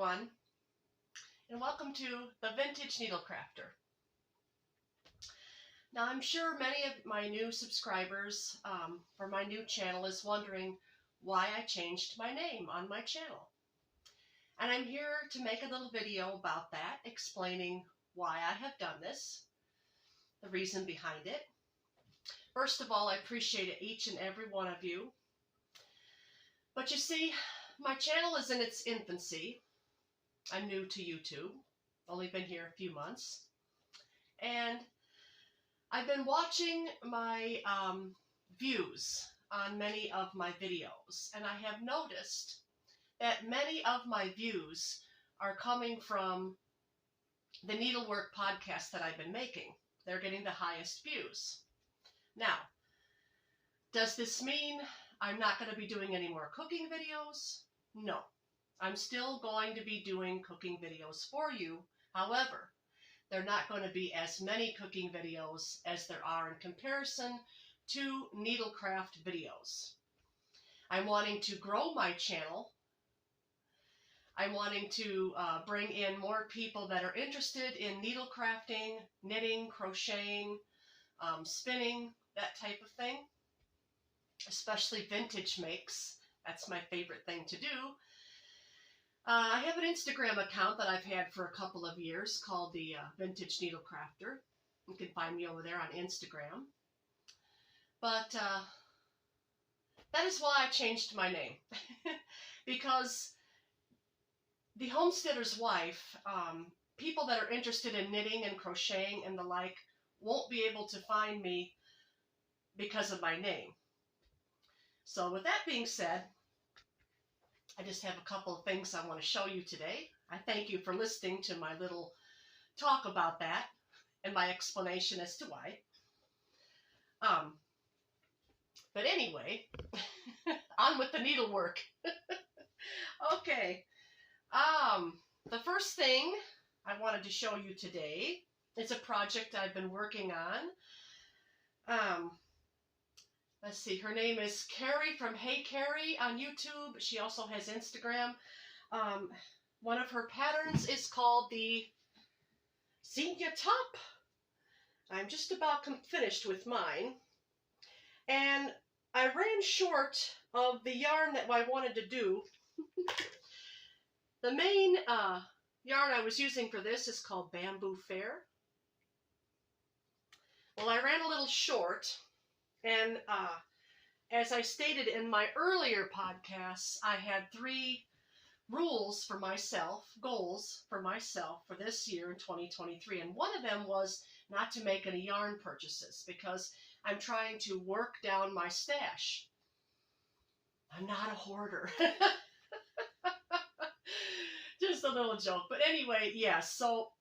everyone, and welcome to the Vintage Needle Crafter. Now I'm sure many of my new subscribers for my new channel is wondering why I changed my name on my channel. And I'm here to make a little video about that, explaining why I have done this, the reason behind it. First of all, I appreciate each and every one of you. But you see, my channel is in its infancy. I'm new to YouTube, only been here a few months. And I've been watching my views on many of my videos, and I have noticed that many of my views are coming from the needlework podcast that I've been making. They're getting the highest views. Now, does this mean I'm not going to be doing any more cooking videos? No. I'm still going to be doing cooking videos for you. However, they're not going to be as many cooking videos as there are in comparison to needlecraft videos. I'm wanting to grow my channel. I'm wanting to bring in more people that are interested in needle crafting, knitting, crocheting, spinning, that type of thing, especially vintage makes. That's my favorite thing to do. I have an Instagram account that I've had for a couple of years called the Vintage Needle Crafter. You can find me over there on Instagram. But that is why I changed my name. Because the homesteader's wife, people that are interested in knitting and crocheting and the like, won't be able to find me because of my name. So with that being said, I just have a couple of things I want to show you today. I thank you for listening to my little talk about that and my explanation as to why. But anyway, on with the needlework. Okay. The first thing I wanted to show you today is a project I've been working on. Let's see, her name is Carrie from Hey Carrie on YouTube. She also has Instagram. One of her patterns is called the Xenia Top. I'm just about finished with mine. And I ran short of the yarn that I wanted to do. The main yarn I was using for this is called Bamboo Fair. Well, I ran a little short, and as I stated in my earlier podcasts, I had 3 rules for myself, goals for myself for this year in 2023, and one of them was not to make any yarn purchases because I'm trying to work down my stash. I'm not a hoarder. Just a little joke. But anyway, yeah, so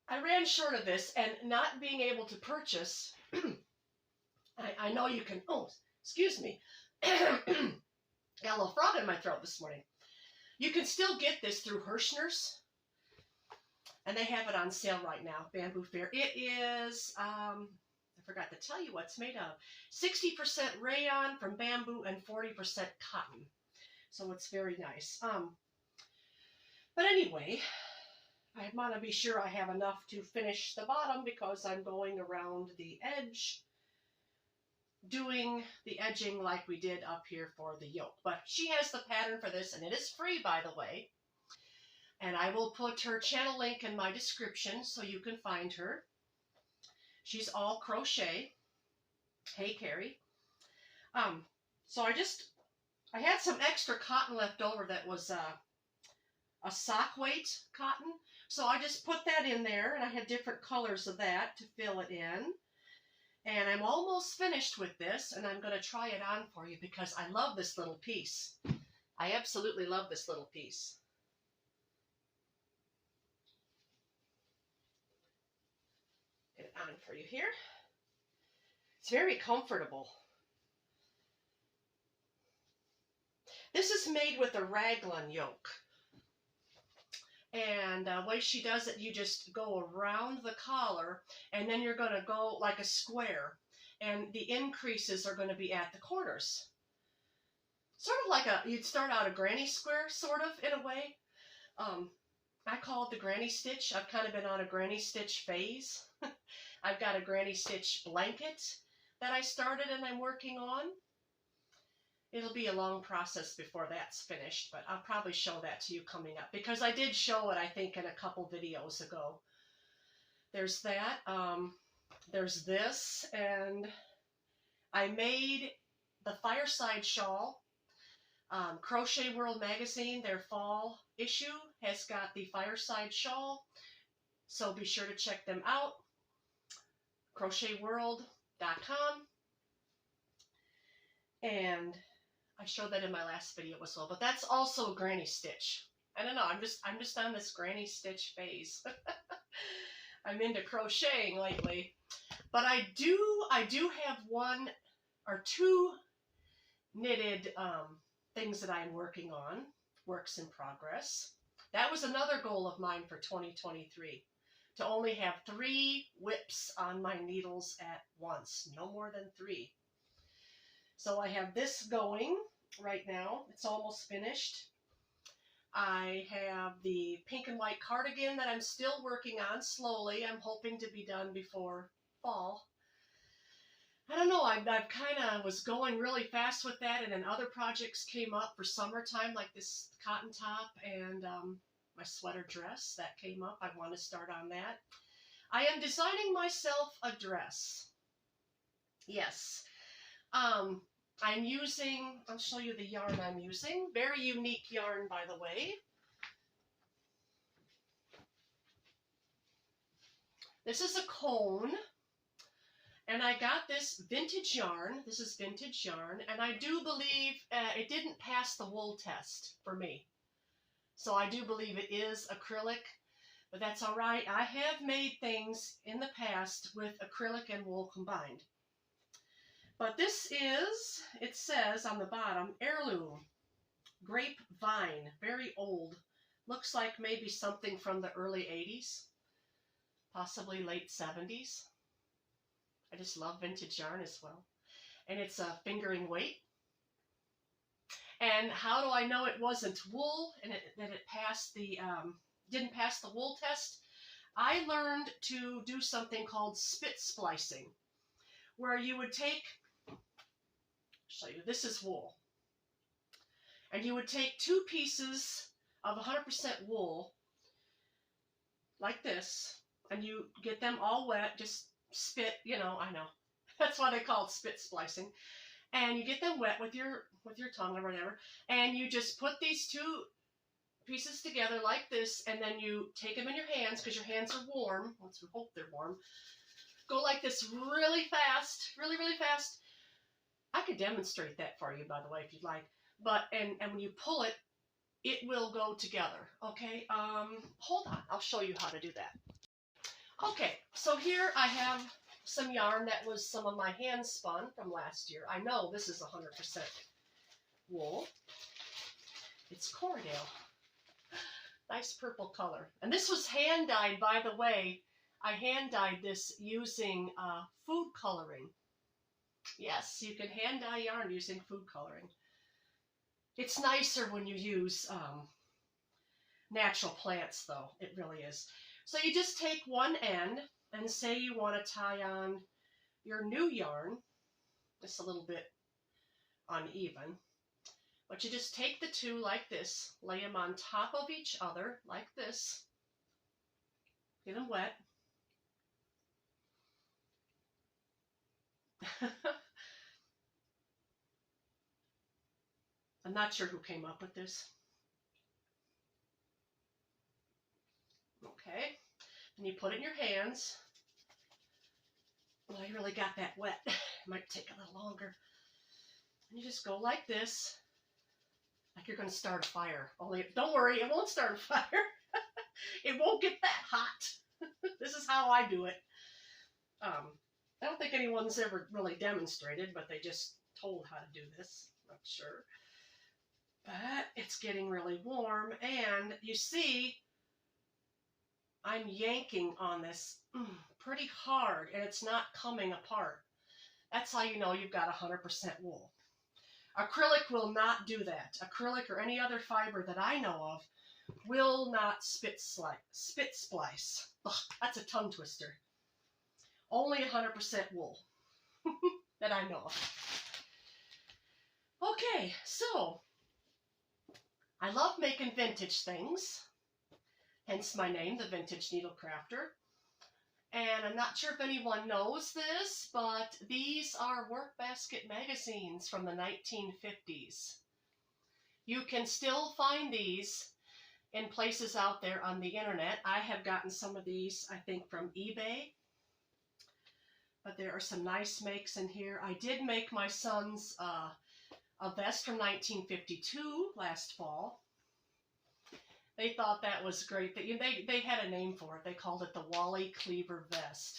I ran short of this, and not being able to purchase, I know you can, oh, excuse me, got a little frog in my throat this morning. You can still get this through Hirschner's, and they have it on sale right now, Bamboo Fair. It is, I forgot to tell you what it's made of, 60% rayon from bamboo and 40% cotton. So it's very nice. But anyway, I want to be sure I have enough to finish the bottom because I'm going around the edge, doing the edging like we did up here for the yoke. But she has the pattern for this, and it is free, by the way. And I will put her channel link in my description so you can find her. She's all crochet. Hey, Carrie. So I had some extra cotton left over that was a sock weight cotton. So I just put that in there, and I had different colors of that to fill it in. And I'm almost finished with this, and I'm going to try it on for you because I love this little piece. I absolutely love this little piece. Get it on for you here. It's very comfortable. This is made with a raglan yoke. And the way she does it, you just go around the collar, and then you're going to go like a square. And the increases are going to be at the corners. sort of like you'd start out a granny square, sort of, in a way. I call it the granny stitch. I've kind of been on a granny stitch phase. I've got a granny stitch blanket that I started and I'm working on. It'll be a long process before that's finished, but I'll probably show that to you coming up, because I did show it, I think, in a couple videos ago. There's that. There's this, and I made the Fireside Shawl. Crochet World magazine, their fall issue, has got the Fireside Shawl, so be sure to check them out. crochetworld.com. And I showed that in my last video as well, but that's also a granny stitch. I don't know, I'm just on this granny stitch phase. I'm into crocheting lately, but I do have one or two knitted things that I'm working on, works in progress. That was another goal of mine for 2023, to only have 3 whips on my needles at once, no more than 3. So I have this going right now. It's almost finished. I have the pink and white cardigan that I'm still working on slowly. I'm hoping to be done before fall. I don't know, I kind of was going really fast with that, and then other projects came up for summertime, like this cotton top and my sweater dress that came up. I want to start on that. I am designing myself a dress. Yes. I'm using, I'll show you the yarn I'm using. Very unique yarn, by the way. This is a cone, and I got this vintage yarn. This is vintage yarn, and I do believe it didn't pass the wool test for me. So I do believe it is acrylic, but that's all right. I have made things in the past with acrylic and wool combined. But this is, it says on the bottom, heirloom, grapevine, very old. Looks like maybe something from the early 80s, possibly late 70s. I just love vintage yarn as well. And it's a fingering weight. And how do I know it wasn't wool and that it passed the, didn't pass the wool test? I learned to do something called spit splicing, where you would take, show you, this is wool. And you would take 2 pieces of 100% wool, like this, and you get them all wet, just spit, you know, I know. That's why they call it spit splicing. And you get them wet with your tongue or whatever, and you just put these 2 pieces together like this, and then you take them in your hands, because your hands are warm, let's hope they're warm. Go like this really fast, really, really fast. I could demonstrate that for you, by the way, if you'd like. But, and when you pull it, it will go together, okay? Hold on, I'll show you how to do that. Okay, so here I have some yarn that was some of my hand spun from last year. I know this is 100% wool. It's Corriedale. Nice purple color. And this was hand dyed, by the way. I hand dyed this using food coloring. Yes, you can hand dye yarn using food coloring. It's nicer when you use natural plants, though. It really is. So you just take one end and say you want to tie on your new yarn. Just a little bit uneven. But you just take the 2 like this, lay them on top of each other like this. Get them wet. I'm not sure who came up with this. Okay, and you put it in your hands. Well, I really got that wet. It might take a little longer. And you just go like this, like you're going to start a fire. Only, don't worry, it won't start a fire. It won't get that hot. This is how I do it. I don't think anyone's ever really demonstrated, but they just told how to do this. I'm not sure. But it's getting really warm, and you see, I'm yanking on this pretty hard, and it's not coming apart. That's how you know you've got 100% wool. Acrylic will not do that. Acrylic or any other fiber that I know of will not spit splice. Ugh, that's a tongue twister. Only 100% wool that I know of. Okay, so I love making vintage things, hence my name, the Vintage Needle Crafter. And I'm not sure if anyone knows this, but these are Workbasket magazines from the 1950s. You can still find these in places out there on the internet. I have gotten some of these, I think, from eBay. But there are some nice makes in here. I did make my son's a vest from 1952 last fall. They thought that was great. They had a name for it. They called it the Wally Cleaver vest.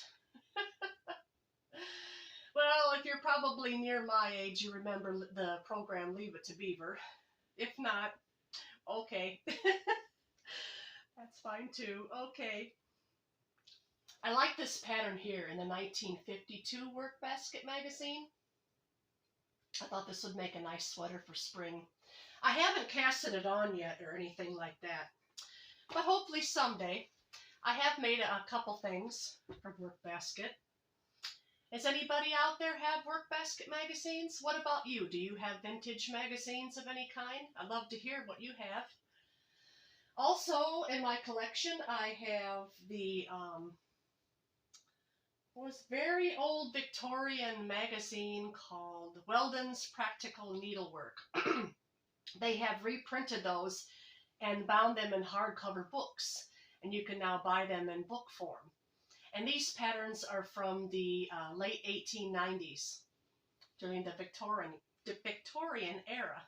Well, if you're probably near my age, you remember the program Leave It to Beaver. If not, okay. That's fine too. Okay. I like this pattern here in the 1952 Workbasket magazine. I thought this would make a nice sweater for spring. I haven't casted it on yet or anything like that, but hopefully someday. I have made a couple things for Workbasket. Does anybody out there have Workbasket magazines? What about you? Do you have vintage magazines of any kind? I'd love to hear what you have. Also, in my collection, I have the was very old Victorian magazine called Weldon's Practical Needlework. They have reprinted those and bound them in hardcover books, and you can now buy them in book form. And these patterns are from the late 1890s, during the Victorian era.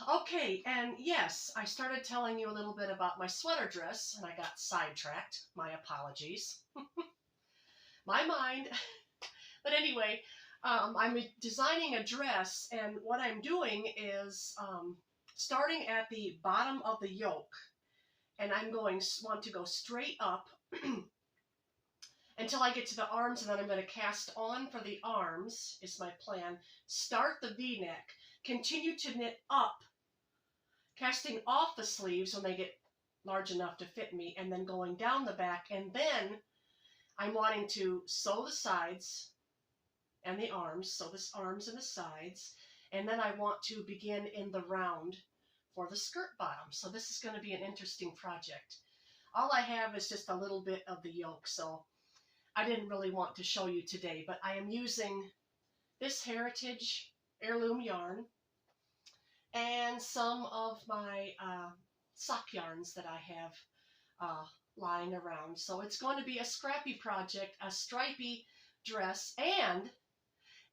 Okay, and yes, I started telling you a little bit about my sweater dress, and I got sidetracked. My apologies. My mind. But anyway, I'm designing a dress, and what I'm doing is starting at the bottom of the yoke, and want to go straight up until I get to the arms, and then I'm going to cast on for the arms, is my plan. Start the V-neck. Continue to knit up, casting off the sleeves when they get large enough to fit me, and then going down the back. And then I'm wanting to sew the sides and the arms, sew the arms and the sides, and then I want to begin in the round for the skirt bottom. So this is going to be an interesting project. All I have is just a little bit of the yoke, so I didn't really want to show you today, but I am using this Heritage heirloom yarn and some of my sock yarns that I have lying around. So it's going to be a scrappy project, a stripy dress, and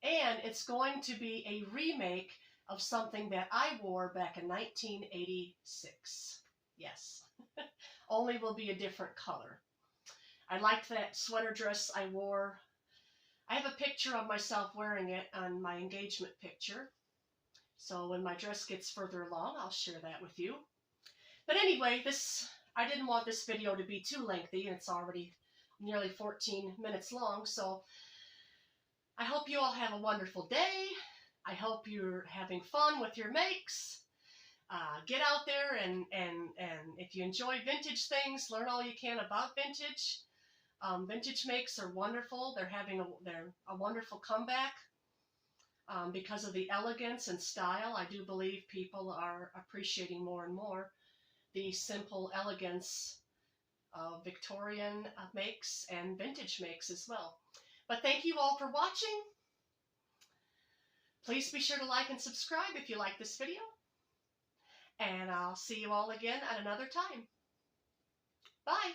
it's going to be a remake of something that I wore back in 1986. Yes, only will be a different color. I like that sweater dress I wore. I have a picture of myself wearing it on my engagement picture. So when my dress gets further along, I'll share that with you. But anyway, I didn't want this video to be too lengthy, and it's already nearly 14 minutes long. So I hope you all have a wonderful day. I hope you're having fun with your makes. Get out there and if you enjoy vintage things, learn all you can about vintage. Vintage makes are wonderful. They're having a wonderful comeback because of the elegance and style. I do believe people are appreciating more and more the simple elegance of Victorian makes and vintage makes as well. But thank you all for watching. Please be sure to like and subscribe if you like this video. And I'll see you all again at another time. Bye.